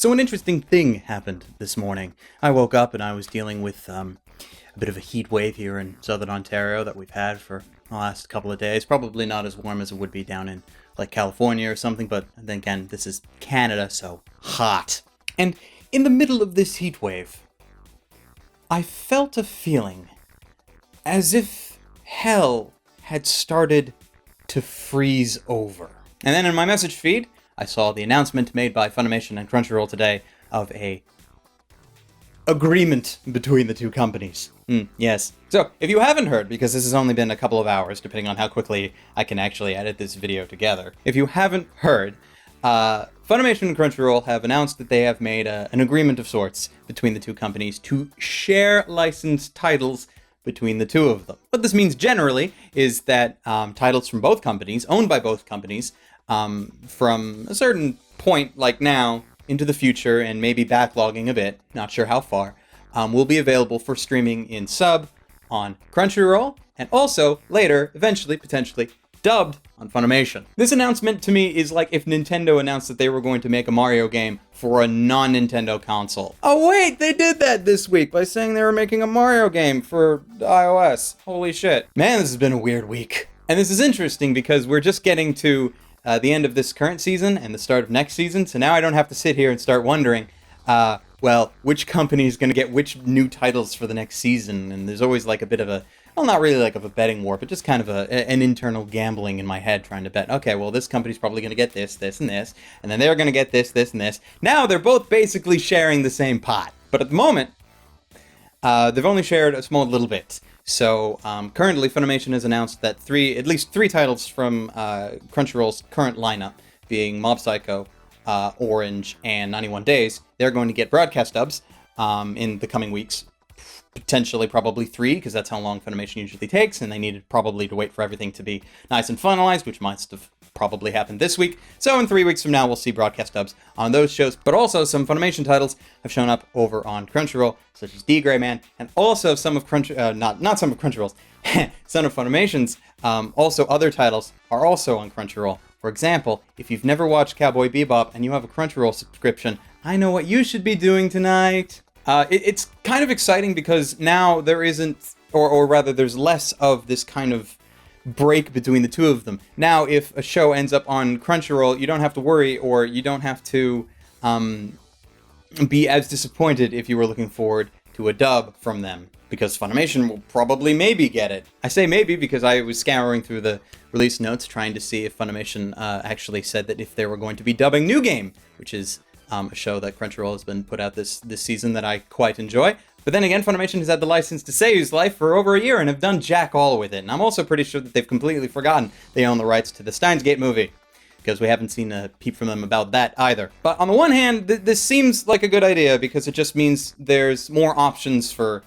So an interesting thing happened this morning. I woke up and I was dealing with a bit of a heat wave here in southern Ontario that we've had for the last couple of days. Probably not as warm as it would be down in like California or something, but then again, this is Canada, so hot. And in the middle of this heat wave, I felt a feeling as if hell had started to freeze over. And then in my message feed, I saw the announcement made by Funimation and Crunchyroll today of a agreement between the two companies. Yes. So, if you haven't heard, because this has only been a couple of hours, depending on how quickly I can actually edit this video together. If you haven't heard, Funimation and Crunchyroll have announced that they have made an agreement of sorts between the two companies to share licensed titles between the two of them. What this means generally is that titles from both companies, owned by both companies, from a certain point, like now, into the future, and maybe backlogging a bit, not sure how far, will be available for streaming in sub on Crunchyroll, and also, later, eventually, potentially, dubbed on Funimation. This announcement to me is like if Nintendo announced that they were going to make a Mario game for a non-Nintendo console. Oh wait, they did that this week by saying they were making a Mario game for iOS. Holy shit. Man, this has been a weird week. And this is interesting because we're just getting to the end of this current season and the start of next season, so now I don't have to sit here and start wondering, well, which company is going to get which new titles for the next season, and there's always like a bit of a, well, not really like of a betting war, but just kind of an internal gambling in my head trying to bet, okay, well, this company's probably going to get this, this, and this, and then they're going to get this, this, and this. Now they're both basically sharing the same pot, but at the moment, they've only shared a small little bit. So currently, Funimation has announced that at least three titles from Crunchyroll's current lineup, being Mob Psycho, Orange, and 91 Days, they're going to get broadcast dubs in the coming weeks. Potentially probably 3, because that's how long Funimation usually takes, and they needed probably to wait for everything to be nice and finalized, which must have probably happened this week. So in 3 weeks from now, we'll see broadcast dubs on those shows. But also, some Funimation titles have shown up over on Crunchyroll, such as D. Gray Man, and also some of not some of Crunchyroll's, some of Funimation's, also other titles are also on Crunchyroll. For example, if you've never watched Cowboy Bebop and you have a Crunchyroll subscription, I know what you should be doing tonight. It's kind of exciting because now there isn't, or rather there's less of this kind of break between the two of them. Now, if a show ends up on Crunchyroll, you don't have to worry, or you don't have to be as disappointed if you were looking forward to a dub from them, because Funimation will probably maybe get it. I say maybe because I was scouring through the release notes trying to see if Funimation actually said that if they were going to be dubbing New Game, which is a show that Crunchyroll has been put out this season that I quite enjoy. But then again, Funimation has had the license to Seiyu's Life for over a year and have done jack all with it. And I'm also pretty sure that they've completely forgotten they own the rights to the Steins Gate movie, because we haven't seen a peep from them about that either. But on the one hand, this seems like a good idea because it just means there's more options for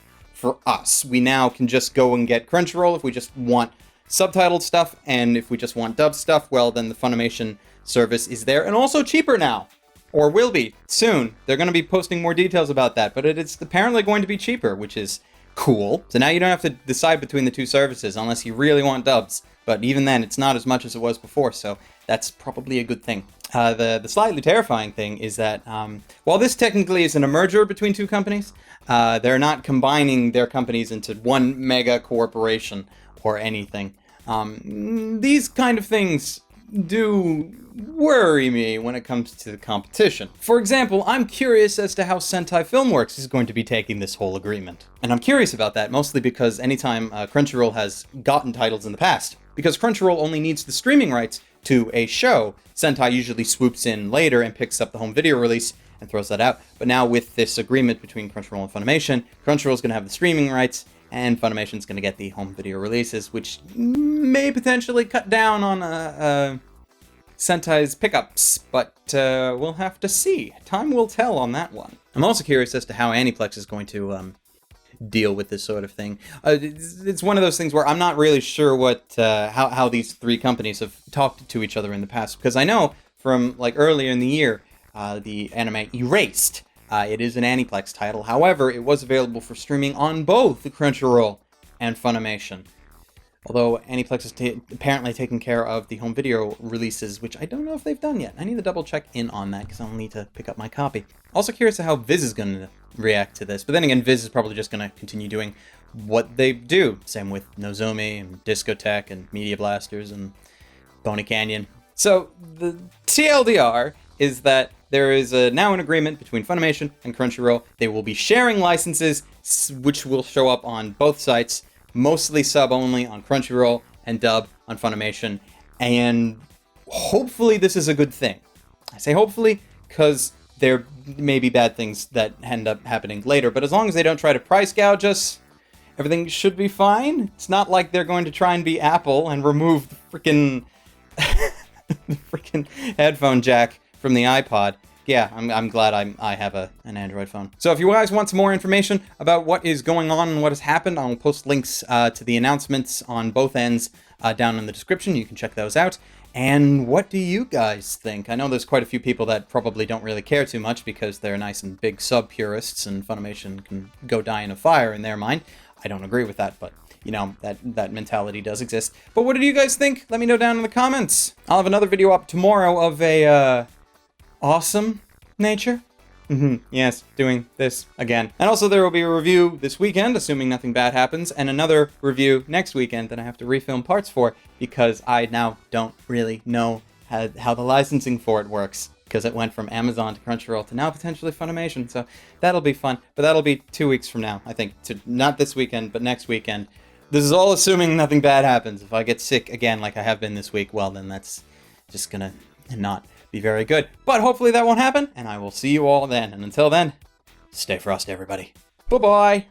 us. We now can just go and get Crunchyroll if we just want subtitled stuff, and if we just want dub stuff, well, then the Funimation service is there, and also cheaper now. Or will be soon. They're going to be posting more details about that, but it's apparently going to be cheaper, which is cool. So now you don't have to decide between the two services unless you really want dubs. But even then, it's not as much as it was before, so that's probably a good thing. The slightly terrifying thing is that while this technically isn't a merger between two companies, they're not combining their companies into one mega corporation or anything. These kind of things do worry me when it comes to the competition. For example, I'm curious as to how Sentai Filmworks is going to be taking this whole agreement. And I'm curious about that mostly because anytime Crunchyroll has gotten titles in the past, because Crunchyroll only needs the streaming rights to a show, Sentai usually swoops in later and picks up the home video release and throws that out. But now with this agreement between Crunchyroll and Funimation, Crunchyroll's going to have the streaming rights, and Funimation's going to get the home video releases, which may potentially cut down on Sentai's pickups, but we'll have to see. Time will tell on that one. I'm also curious as to how Aniplex is going to deal with this sort of thing. It's one of those things where I'm not really sure what how these three companies have talked to each other in the past, because I know from like earlier in the year, the anime Erased. It is an Aniplex title. However, it was available for streaming on both the Crunchyroll and Funimation. Although Aniplex is apparently taking care of the home video releases, which I don't know if they've done yet. I need to double check in on that because I'll need to pick up my copy. Also curious to how Viz is going to react to this. But then again, Viz is probably just going to continue doing what they do. Same with Nozomi and Discotheque and Media Blasters and Pony Canyon. So the TLDR is that there is now an agreement between Funimation and Crunchyroll. They will be sharing licenses, which will show up on both sites, mostly sub only on Crunchyroll and dub on Funimation. And hopefully this is a good thing. I say hopefully because there may be bad things that end up happening later. But as long as they don't try to price gouge us, everything should be fine. It's not like they're going to try and be Apple and remove the freaking the freaking headphone jack from the iPod. Yeah, I'm glad I have an Android phone. So if you guys want some more information about what is going on and what has happened, I'll post links to the announcements on both ends down in the description. You can check those out. And what do you guys think? I know there's quite a few people that probably don't really care too much because they're nice and big sub purists and Funimation can go die in a fire in their mind. I don't agree with that, but you know, that mentality does exist. But what do you guys think? Let me know down in the comments. I'll have another video up tomorrow of a awesome nature. Yes, doing this again. And also there will be a review this weekend, assuming nothing bad happens, and another review next weekend that I have to refilm parts for because I now don't really know how the licensing for it works, because it went from Amazon to Crunchyroll to now potentially Funimation. So that'll be fun, but that'll be 2 weeks from now, I think. Not this weekend, but next weekend. This is all assuming nothing bad happens. If I get sick again like I have been this week, well, then that's just gonna not be very good. But hopefully that won't happen, and I will see you all then. And until then, stay frosty, everybody. Bye-bye!